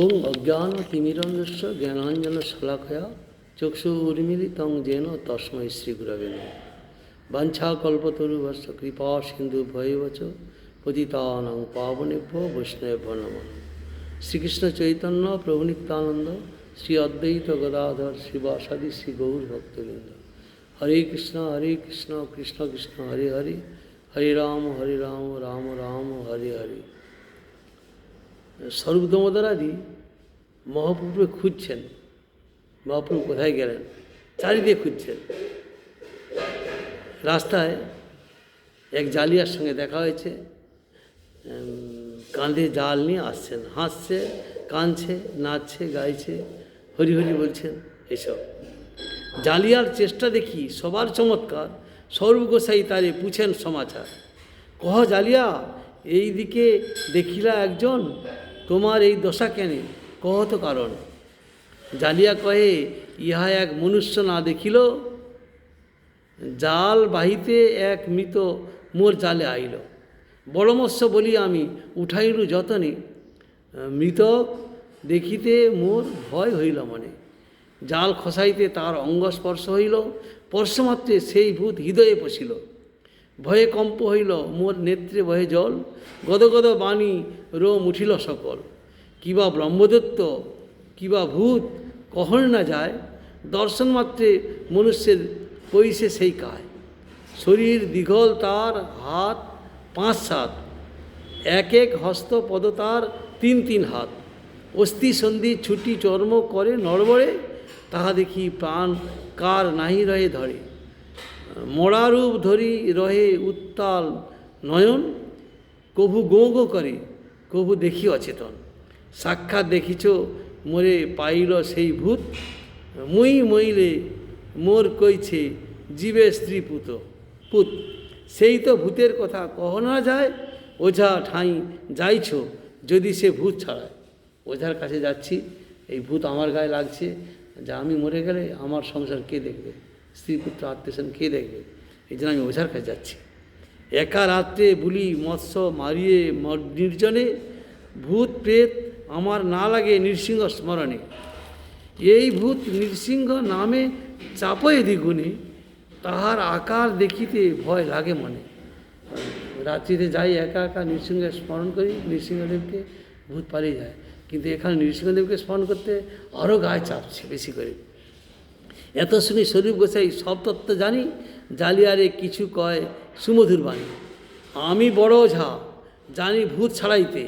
ওং অজ্ঞানতিমিরন্ধস্য জ্ঞানাঞ্জনশলাকয়া চক্ষুর্মিলিतं येन তস্मै শ্রীগুরবে নমঃ। বাঞ্ছাকল্পতরুভ্যশ্চ কৃপা সিন্ধুভ্যৈব চ পতিতানাং পাবনেভ্যো বৈষ্ণবেভ্যো নমঃ। শ্রীকৃষ্ণ চৈতন্য প্রভু নিত্যানন্দ শ্রী অদ্বৈত গদাধর শ্রীবাসাদি শ্রী গৌর ভক্তবৃন্দ। হরে কৃষ্ণ কৃষ্ণ কৃষ্ণ হরে হরে, হরে রাম রাম রাম হরে হরে। স্বরূপ দামোদরাদি মহাপ্রভুকে খুঁজছেন। মহাপ্রভু কোথায় গেলেন চারিদিকে খুঁজছেন। রাস্তায় এক জালিয়ার সঙ্গে দেখা হয়েছে, কাঁধে জাল নিয়ে আসছেন, হাসছে, কাঁদছে, নাচছে, গাইছে, হরি হরি বলছেন। এসব জালিয়ার চেষ্টা দেখি সবার চমৎকার। স্বরূপ গোসাই তারে পুছেন সমাচার। কহ জালিয়া এই দিকে দেখিলা একজন, তোমার এই দশা কেন কহ তো কারণ। জালিয়া কহে ইহা এক মনুষ্য না দেখিল, জাল বাহিতে এক মৃত মোর জালে আইল। বড় মৎস্য বলি আমি উঠাইলু যতনে, মৃতক দেখিতে মোর ভয় হইল মনে। জাল খসাইতে তার অঙ্গ স্পর্শ হইল, স্পর্শমাত্রে সেই ভূত হৃদয়ে পশিল। ভয়ে কম্প হইল মোর নেত্রে বহে জল, গদগদ বাণী রোম উঠিল সকল। কিবা ব্রহ্মদত্ত কিবা ভূত কখন না যায়, দর্শন মাত্রে মনুষ্যের পইসে সেই কায়। শরীর দীঘল তার হাত 5-7, এক এক হস্ত পদ তার 3 হাত। অস্থি সন্ধি ছুটি চর্ম করে নড়বড়ে, তাহা দেখি প্রাণ কার নাহি রহে ধরে। মরারূপ ধরি রহে উত্তাল নয়ন, কভু গো গো করে কভু দেখি অচেতন। সাক্ষাৎ দেখিছ মোরে পাইল সেই ভূত, মুই মইলে মোর কইছে জীবে স্ত্রী পুত। সেই তো ভূতের কথা কহ না যায়, ওঝা ঠাঁই যাইছ যদি সে ভূত ছাড়ায়। ওঝার কাছে যাচ্ছি, এই ভূত আমার গায়ে লাগছে, যা আমি মরে গেলে আমার সংসার কে দেখবে, স্ত্রী পুত্র আত্মীয়স্বজন কে দেখবে, এই জন্য আমি ওঝার কাছে যাচ্ছি। একা রাত্রে বুলি মৎস্য মারিয়ে নির্জনে, ভূত প্রেত আমার না লাগে নৃসিংহ স্মরণে। এই ভূত নৃসিংহ নামে চাপয়ে দ্বিগুণে, তাহার আকার দেখিতে ভয় লাগে মনে। রাত্রিতে যাই একা একা নৃসিংহের স্মরণ করি, নৃসিংহদেবকে, ভূত পালিয়ে যায়। কিন্তু এখানে নৃসিংহদেবকে স্মরণ করতে আরও গায়ে চাপছে বেশি করে। এত শুনি স্বরূপ গোসাই সব তত্ত্ব জানি, জালিয়ারে কিছু কয় সুমধুর বাণী। আমি বড় ওঝা জানি ভূত ছাড়াইতে,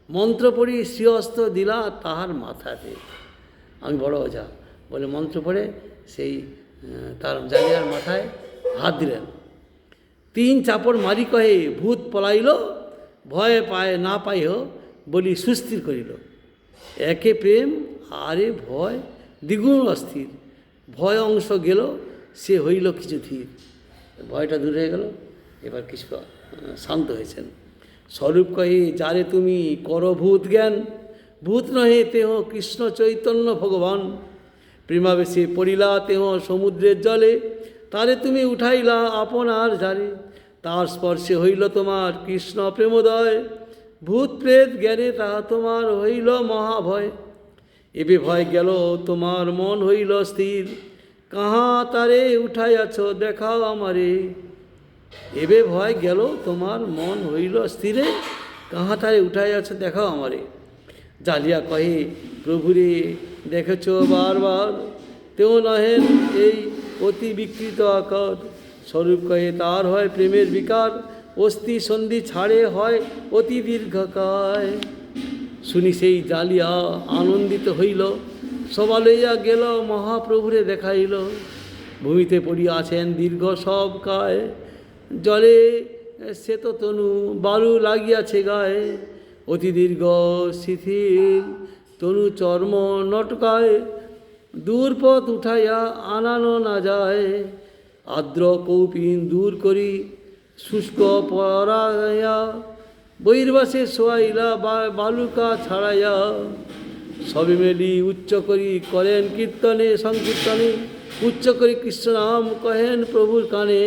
মন্ত্র পড়ি শ্রীহস্ত দিলা তাহার মাথাতে। আমি বড় ওঝা বলে মন্ত্র পড়ে সেই তার জালিয়ার মাথায় হাত দিলেন। 3 চাপড় মারি কহে ভূত পলাইল, ভয়ে পায় না পাইহ বলি সুস্থির করিল। একে প্রেম আরে ভয় দ্বিগুণ অস্থির, ভয় অংশ গেল সে হইল কিছু ধীর। ভয়টা দূর হয়ে গেল, এবার কিছু শান্ত হয়েছেন। স্বরূপ কহে যারে তুমি করো ভূত জ্ঞান, ভূত নহে তেহ কৃষ্ণ চৈতন্য ভগবান। প্রেমাবেশে পড়িলা তেহ সমুদ্রের জলে, তারে তুমি উঠাইলা আপনার ঝারে। তার স্পর্শে হইল তোমার কৃষ্ণ প্রেমোদয়, ভূত প্রেত জ্ঞানে তাহা তোমার হইল মহাভয়। এবে ভয় গেল তোমার মন হইল স্থির, কাহা তারে উঠাইয়াছ দেখাও আমারে। এবে ভয় গেল তোমার মন হইল স্থিরে, কাহা তারে উঠাইয়াছ দেখাও আমারে। জালিয়া কহে প্রভুরে দেখেছ বারবার, তেও নহেন এই অতি বিকৃত আকার। স্বরূপ কহে তার হয় প্রেমের বিকার, অস্থি সন্ধি ছাড়ে হয় অতি দীর্ঘকায়। শুনি সেই জালিয়া আনন্দিত হইল, সবা লইয়া গেল মহাপ্রভুরে দেখাইল। ভূমিতে পড়িয়া আছেন দীর্ঘ সব কায়, জলে শ্বেত তনু বালু লাগিয়াছে গায়ে। অতি দীর্ঘ শিথিল তনু চর্ম নটকায়, দূর পথ উঠাইয়া আনানো না যায়। আর্দ্র কৌপিন দূর করি শুষ্ক পরাইয়া, বহির্বাসে শোয়াইলা বালুকা ছাড়াইয়া। সবে মেলি উচ্চ করি করেন কীর্তনে সংকীর্তনে, উচ্চ করি কৃষ্ণ নাম কহেন প্রভুর কানে।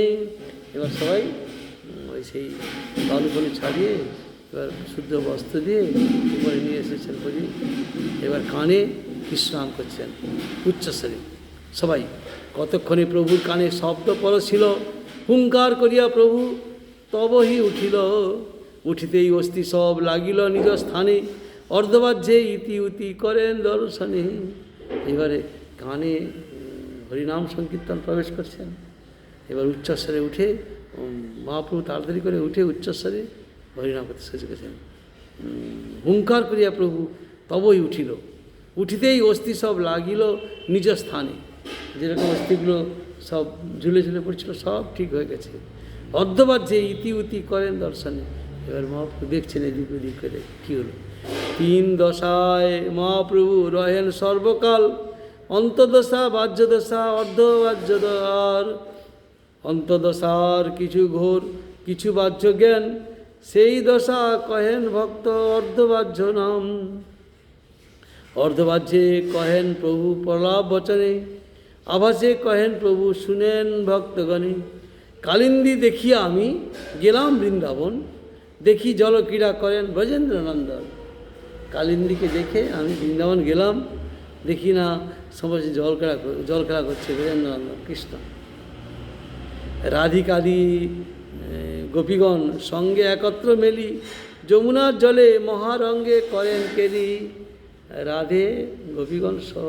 এবার সবাই ওই সেই বালুকনি ছাড়িয়ে এবার শুদ্ধ বস্ত্র দিয়ে উপরে নিয়ে এসেছেন বলি, এবার কানে কৃষ্ণ নাম করছেন উচ্চস্বরে সবাই। কতক্ষণে প্রভুর কানে শব্দ পরছিল, হুঙ্কার করিয়া প্রভু তবহি উঠিল, উঠিতেই অস্থি সব লাগিল নিজ স্থানে, অর্ধবাহ্যে ইতি উতি করেন দর্শনে। এবারে কানে হরিনাম সংকীর্তন প্রবেশ করছেন। এবার উচ্চস্বরে উঠে মহাপ্রভু তাড়াতাড়ি করে উঠে উচ্চস্বরে হরিনাম করতে শুরু করেছেন। হুঙ্কার করিয়া প্রভু তবই উঠিল, উঠিতেই অস্থি সব লাগিল নিজ স্থানে। যেরকম অস্থিগুলো সব ঝুলে ঝুলে পড়ছিল সব ঠিক হয়ে গেছে। অর্ধবাহ্যে ইতি উতি করেন দর্শনে। এবার মহাপ্রভু দেখছেন এদিক ওদিক করে কী হলো। 3 দশায় মহাপ্রভু রহেন সর্বকাল, অন্তদশা বাহ্যদশা অর্ধবাহ্যদ্বার। অন্তদশার কিছু ঘোর কিছু বাহ্য জ্ঞান, সেই দশা কহেন ভক্ত অর্ধবাহ্য নাম। অর্ধবাহ্যে কহেন প্রভু প্রলাপ বচনে, আভাসে কহেন প্রভু শুনেন ভক্তগণে। কালিন্দী দেখিয়া আমি গেলাম বৃন্দাবন, দেখি জলক্রীড়া করেন ব্রজেন্দ্র নন্দন। কালিন্দীকে দেখে আমি বৃন্দাবন গেলাম, দেখি না সবাই জল খেলা করছে ব্রজেন্দ্র নন্দন কৃষ্ণ। রাধিকাদি গোপীগণ সঙ্গে একত্র মেলি, যমুনার জলে মহারঙ্গে করেন কেলি। রাধে গোপীগণ সহ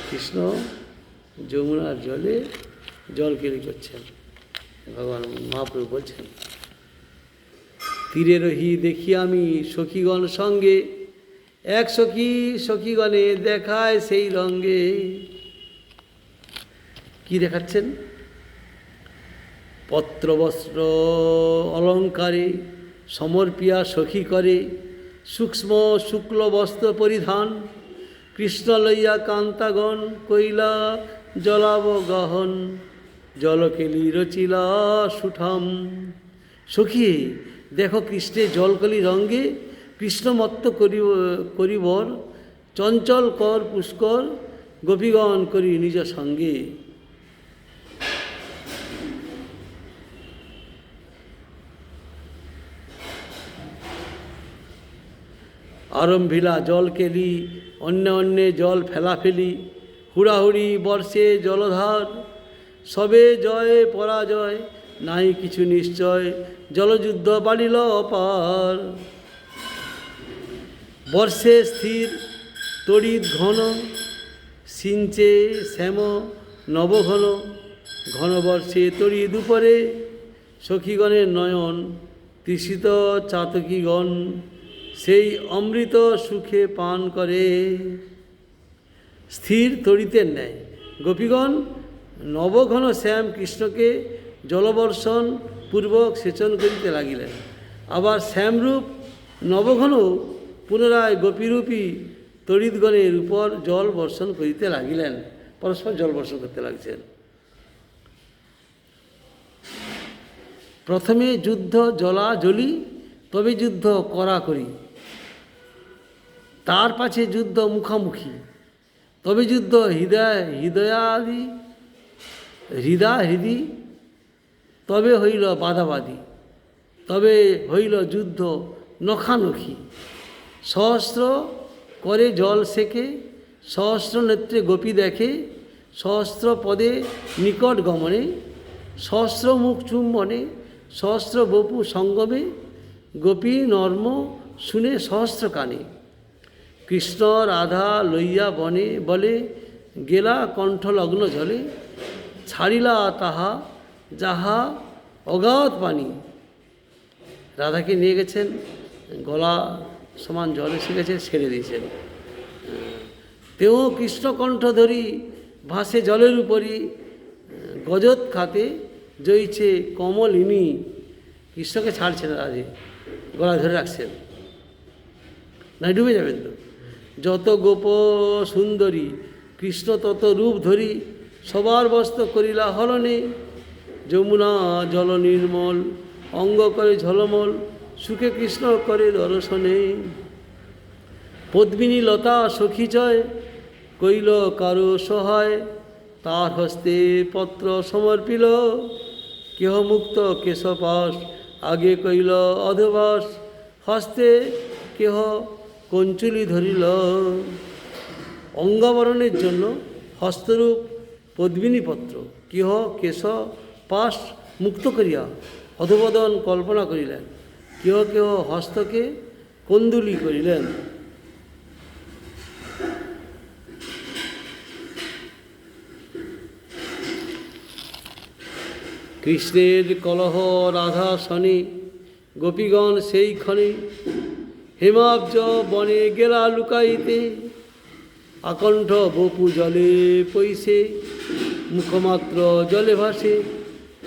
কৃষ্ণ যমুনার জলে জল কেলি করছেন। ভগবান মহাপ্রভু বলছেন, তীরে রহি দেখি আমি সখীগণ সঙ্গে, এক সখী সখীগণে দেখায় সেই রঙ্গে। কি দেখাচ্ছেন? পত্রবস্ত্র অলঙ্কারে সমর্পিয়া সখী করে, সূক্ষ্ম শুক্ল বস্ত্র পরিধান। কৃষ্ণ লইয়া কান্তাগণ কইলা জলাবগাহন, জলকেলি রচিলা সুঠাম। সখী দেখো কৃষ্ণের জলকলি রঙ্গে, কৃষ্ণমত্ত করিবর, চঞ্চল কর পুষ্কর, গোপীগণ করি নিজ সঙ্গে। আরম্ভিলা জল কেলি, অন্যে জল ফেলাফেলি, হুড়াহুড়ি বর্ষে জলধার। সবে জয় পরাজয় নাই কিছু নিশ্চয়, জলযুদ্ধ বাড়িল অপার। বর্ষে স্থির তড়িৎ ঘন, সিঞ্চে শ্যাম নবঘন। ঘন বর্ষে তড়িৎ উপরে, সখীগণের নয়ন তৃষিত চাতকীগণ, সেই অমৃত সুখে পান করে। স্থির তড়িতের ন্যায় গোপীগণ নবঘন শ্যাম কৃষ্ণকে জলবর্ষণ পূর্বক সেচন করিতে লাগিলেন। আবার শ্যামরূপ নবঘন পুনরায় গোপীরূপী তড়িৎগণের উপর জল বর্ষণ করিতে লাগিলেন, পরস্পর জল বর্ষণ করতে লাগছেন। প্রথমে যুদ্ধ জলাজলি, তবে যুদ্ধ করাকরি। তার পাছে যুদ্ধ মুখামুখি, তবে যুদ্ধ হৃদয়াহৃদি। তবে হইল বাদাবাদি, তবে হইল যুদ্ধ নখানখি। সহস্র করে জল সেকে, সহস্র নেত্রে গোপী দেখে, সহস্র পদে নিকট গমনে, সহস্র মুখ চুম্বনে, সহস্র বপু সঙ্গমে। গোপী নর্ম শুনে সহস্র কানে, কৃষ্ণ রাধা লইয়া বনে বলে, গেলা কণ্ঠলগ্ন জলে। ছাড়িলা তাহা যাহা অগাধ পানি। রাধাকে নিয়ে গেছেন, গলা সমান জল এসে গেছে, ছেড়ে দিয়েছেন। তেও কৃষ্ণকণ্ঠ ধরি ভাসে জলের উপরই, গজত খাতে জইছে কমলিনী। কৃষ্ণকে ছাড়ছেন রাধে, গলা ধরে রাখছেন, না ডুবে যাবেন তো। যত গোপ সুন্দরী কৃষ্ণ তত রূপ ধরি, সবার বস্ত্র করিলা হরণে। যমুনা জল নির্মল অঙ্গ করে ঝলমল, সুখে কৃষ্ণ করে দর্শনে। পদ্মিনী লতা সখীচয় কইল কারো সহায়, তার হস্তে পত্র সমর্পিল। কেহ মুক্ত কেশপাশ আগে কইল অধবাস, হস্তে কেহ কঞ্চুলি ধরিল। অঙ্গাবরণের জন্য হস্তরূপ পদ্মিনীপত্র, কেহ কেশ পাশ মুক্ত করিয়া অধবদন কল্পনা করিলেন, কেহ কেহ হস্তকে কন্দুলি করিলেন। কৃষ্ণের কলহ রাধা শনি, গোপীগণ সেই ক্ষণে হেমাব্জ বনে গেলা লুকাইতে। আকণ্ঠ বপু জলে পৈশে, মুখমাত্র জলে ভাসে,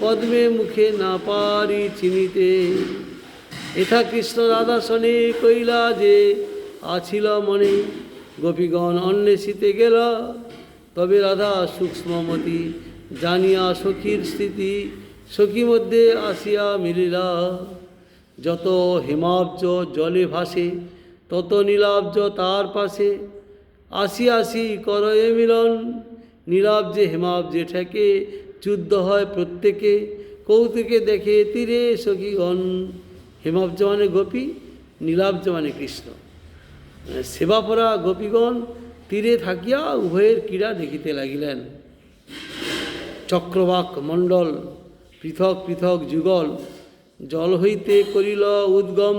পদ্মে মুখে না পারি চিনিতে। এথা কৃষ্ণ রাধা শনি কইলা যে আছিল মনে, গোপীগণ অন্বেষিতে গেলা। তবে রাধা সূক্ষ্মমতি জানিয়া সখীর স্থিতি, সখী মধ্যে আসিয়া মিলিলা। যত হেমাব্জ জলে ভাসে, তত নীলাব্জ তার পাশে। আসি আসি করয়ে মিলন, নীলাব্জে হেমাব্জে ঠেকে, যুদ্ধ হয় প্রত্যেকে, কৌতুকে দেখে তীরে সখীগণ। হেমাব্জ মানে গোপী, নীলাব্জ মানে কৃষ্ণ। সেবাপরা গোপীগণ তীরে থাকিয়া উভয়ের ক্রীড়া দেখিতে লাগিলেন। চক্রবাক মণ্ডল পৃথক পৃথক যুগল, জল হইতে করিল উদ্গম।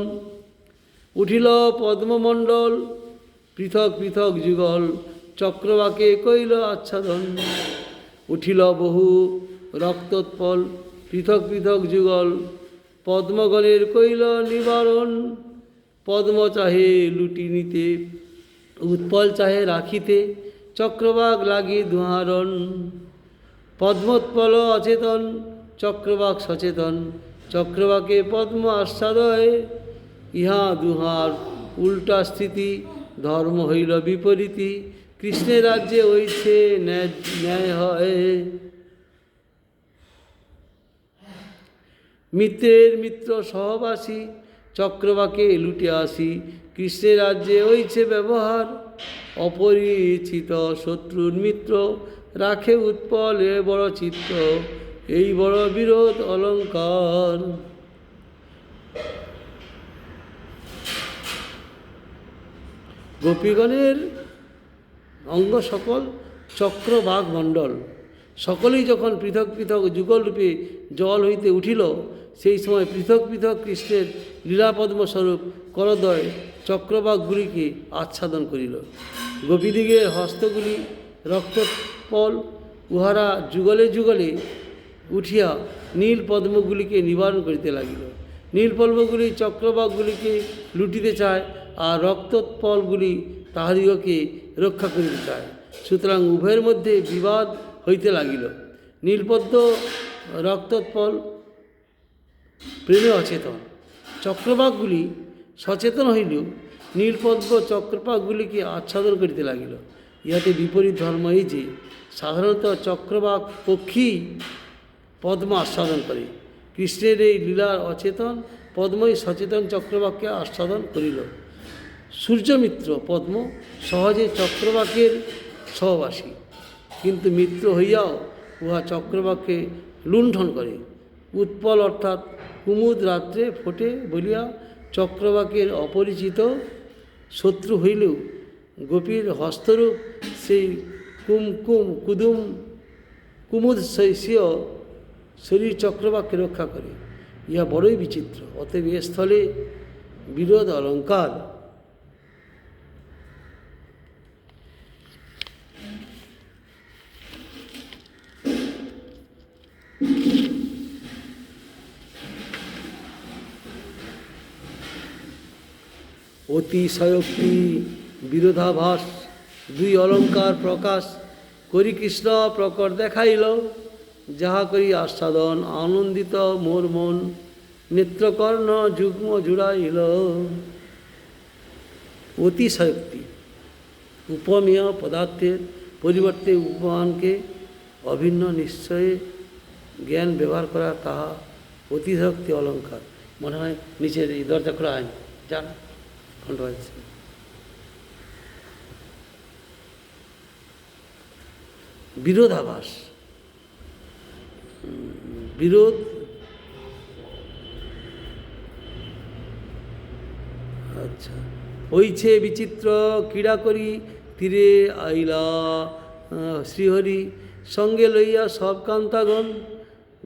উঠিল পদ্মমণ্ডল পৃথক পৃথক যুগল, চক্রবাকে কইল আচ্ছাদন। উঠিল বহু রক্তোৎপল পৃথক পৃথক যুগল, পদ্মগণের কইল নিবারণ। পদ্ম চাহে লুটি নিতে, উৎপল চাহে রাখিতে, চক্রবাক লাগি দুহারণ। পদ্মোৎপল অচেতন, চক্রবাক সচেতন, চক্রবাকে পদ্ম আস্বাদয়। ইহা দুহার উল্টা স্থিতি, ধর্ম হইল বিপরীতি, কৃষ্ণের রাজ্যে হইছে ন্যায় হয়। মিত্রের মিত্র সহবাসী, চক্রবাকে লুটে আসি, কৃষ্ণের রাজ্যে হইছে ব্যবহার। অপরিচিত শত্রুর মিত্র, রাখে উৎপল এ বড় চিত্ত, এই বড় বিরোধ অলঙ্কার। গোপীগণের অঙ্গ সকল চক্রবাক মণ্ডল, সকলেই যখন পৃথক পৃথক যুগলরূপে জল হইতে উঠিল, সেই সময় পৃথক পৃথক কৃষ্ণের লীলাপদ্মস্বরূপ করদয় চক্রবাকগুলিকে আচ্ছাদন করিল। গোপীদিগের হস্তগুলি রক্তপল, উহারা যুগলে যুগলে উঠিয়া নীল পদ্মগুলিকে নিবারণ করিতে লাগিল। নীল পদ্মগুলি চক্রবাকগুলিকে লুটিতে চায়, আর রক্তোৎপলগুলি তাহাদিগকে রক্ষা করিতে চায়। সুতরাং উভয়ের মধ্যে বিবাদ হইতে লাগিল। নীলপদ্ম রক্তোৎপল প্রেমে অচেতন, চক্রবাকগুলি সচেতন হইলেও নীলপদ্ম চক্রবাকগুলিকে আচ্ছাদন করিতে লাগিল। ইহাতে বিপরীত ধর্ম এই যে সাধারণত চক্রবাক পক্ষী পদ্ম আস্বাদন করে, কৃষ্ণের এই লীলার অচেতন পদ্মই সচেতন চক্রবাককে আস্বাদন করিল। সূর্যমিত্র পদ্ম সহজে চক্রবাকের সহবাসী, কিন্তু মিত্র হইয়াও উহা চক্রবাককে লুণ্ঠন করে। উৎপল অর্থাৎ কুমুদ রাত্রে ফোটে বলিয়া চক্রবাকের অপরিচিত শত্রু হইলেও গোপীর হস্তরূপ সেই কুমুদ শৈশীয় শরীর চক্রবাককে রক্ষা করে। ইহা বড়ই বিচিত্র। অতএব এ স্থলে বিরোধ অলঙ্কার। অতিশয়োক্তি বিরোধাভাস, দুই অলঙ্কার প্রকাশ করি কৃষ্ণ প্রকট দেখাইল। যাহা করি আস্বাদন আনন্দিত মোর মন, নেত্রকর্ণ যুগ্ম জুড়াইল। অতিশয়োক্তি উপমেয় পদার্থের পরিবর্তে উপমানকে অভিন্ন নিশ্চয়ে জ্ঞান ব্যবহার করা, তাহা অতিশয়োক্তি অলঙ্কার। মনে হয় নিচের এই দরজা খোলা হয়নি, যান খণ্ড হয়েছে। বিরোধাভাস, বিরোধ আচ্ছা, হইছে বিচিত্র ক্রীড়া করি তীরে আইলা শ্রীহরি, সঙ্গে লইয়া সব কান্তাগণ,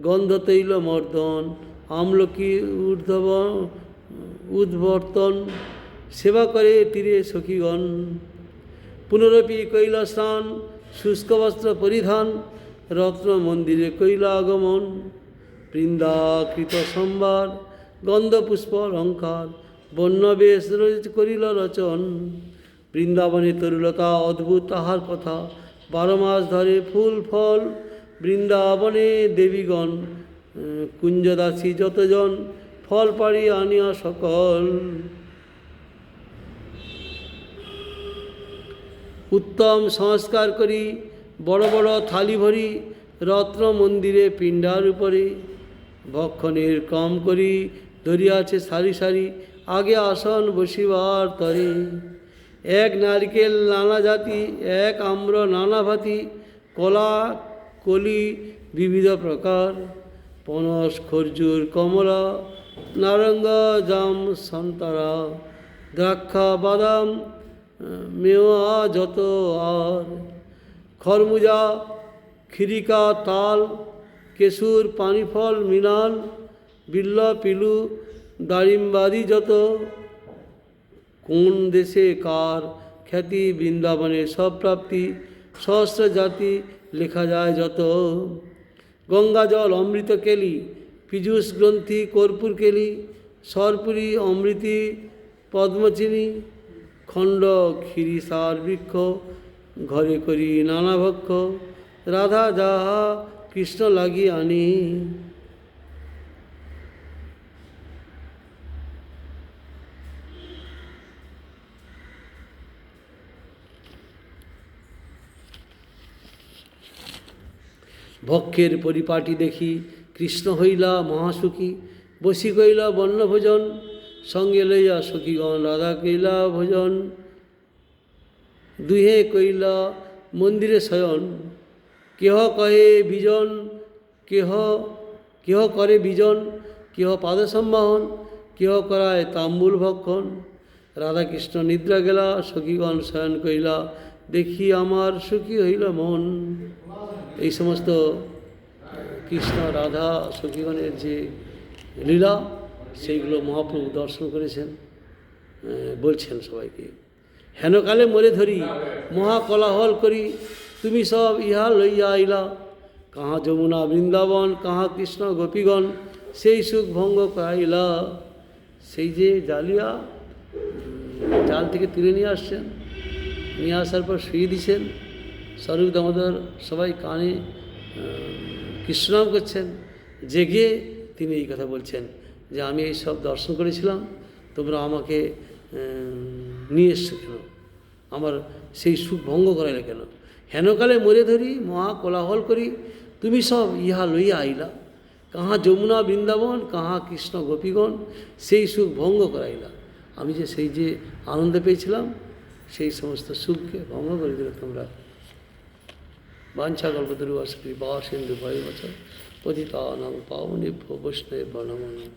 গন্ধ তৈল মর্দন আমলকি উদ্বর্তন, সেবা করে তীরে সখীগণ। পুনরপি কৈলা স্নান শুষ্ক বস্ত্র পরিধান, রত্ন মন্দিরে কৈলা আগমন, বৃন্দাকৃত সম্বার গন্ধ পুষ্প অলঙ্কার, বন্যবেশ করিল রচন। বৃন্দাবনে তরুলতা অদ্ভুত তাহার কথা, 12 মাস ধরে ফুল ফল বৃন্দাবনে দেবীগণ, কুঞ্জদাসী যতজন ফল পাড়ি আনিয়া সকল। উত্তম সংস্কার করি বড় বড় থালি ভরি, রত্ন মন্দিরে পিণ্ডার উপরে, ভক্ষণের কম করি ধরিয়াছে সারি সারি, আগে আসন বসিবার তরে। এক নারকেল নানা জাতি, এক আম্র নানা ভাতি, কলা কলি বিবিধ প্রকার, পনস খরজুর কমলা নারঙ্গা জাম সন্তরা, দ্রাক্ষা বাদাম মেওয়া যত আর, খরমুজা খিরিকা তাল কেশুর পানিফল মৃণাল, বিল্ল পিলু দারিম্বাদি যত, কোন দেশে কার খ্যাতি বৃন্দাবনের সব প্রাপ্তি, সহস্র জাতি লেখা যায় যত। গঙ্গা জল অমৃত কেলি, পীযূষ গ্রন্থি কর্পূর কেলি, সরপুরি অমৃতি পদ্মচিনি, খণ্ড ক্ষীরি সার বৃক্ষ, ঘরে করি নানা ভক্ষ, রাধা যাহা কৃষ্ণ লাগি আনি। ভক্ষের পরিপাটি দেখি কৃষ্ণ হইলা মহাসুখী, বসি কইলা বন্যভোজন, সঙ্গে লইয়া সখীগণ রাধা কইলা ভোজন, দুহে কইলা মন্দিরে শয়ন। কেহ কহে বিজন, কেহ করে বিজন, কেহ পাদ সম্বাহন, কেহ করায় তাম্বুল ভক্ষণ। রাধাকৃষ্ণ নিদ্রা গেলা, সখীগণ শয়ন কইলা, দেখি আমার সুখী হইল মন। এই সমস্ত কৃষ্ণ রাধা সখীগণের যে লীলা, সেইগুলো মহাপ্রভু দর্শন করেছেন, বলছেন সবাইকে। হেনকালে মরে ধরি মহাকলাহল করি, তুমি সব ইহা লইয়া আইলা, কাহা যমুনা বৃন্দাবন, কাহা কৃষ্ণ গোপীগণ, সেই সুখ ভঙ্গ করাইলা। সেই যে জালিয়া জাল থেকে তুলে নিয়ে আসছেন, নিয়ে আসার পর শুয়ে দিছেন, স্বরূপ দামোদর সবাই কানে কৃষ্ণনাম করছেন, জেগে তিনি এই কথা বলছেন যে আমি এই সব দর্শন করেছিলাম, তোমরা আমাকে নিয়ে এসছো কেন, আমার সেই সুখ ভঙ্গ করাইলে কেন। হেনকালে মরে ধরি মহা কোলাহল করি, তুমি সব ইহা লইয়া আইলা, কাহা যমুনা বৃন্দাবন, কাহা কৃষ্ণ গোপীগণ, সেই সুখ ভঙ্গ করাইলা। আমি যে সেই যে আনন্দ পেয়েছিলাম, সেই সমস্ত সুখকে ভঙ্গ করে দিলে তোমরা। বাঞ্ছা কল্পতরু আসক্তি বা সিন্ধু ভয় বছর পতিতানাং পাবনেভ্যো বৈষ্ণবেভ্যো নমো নমঃ।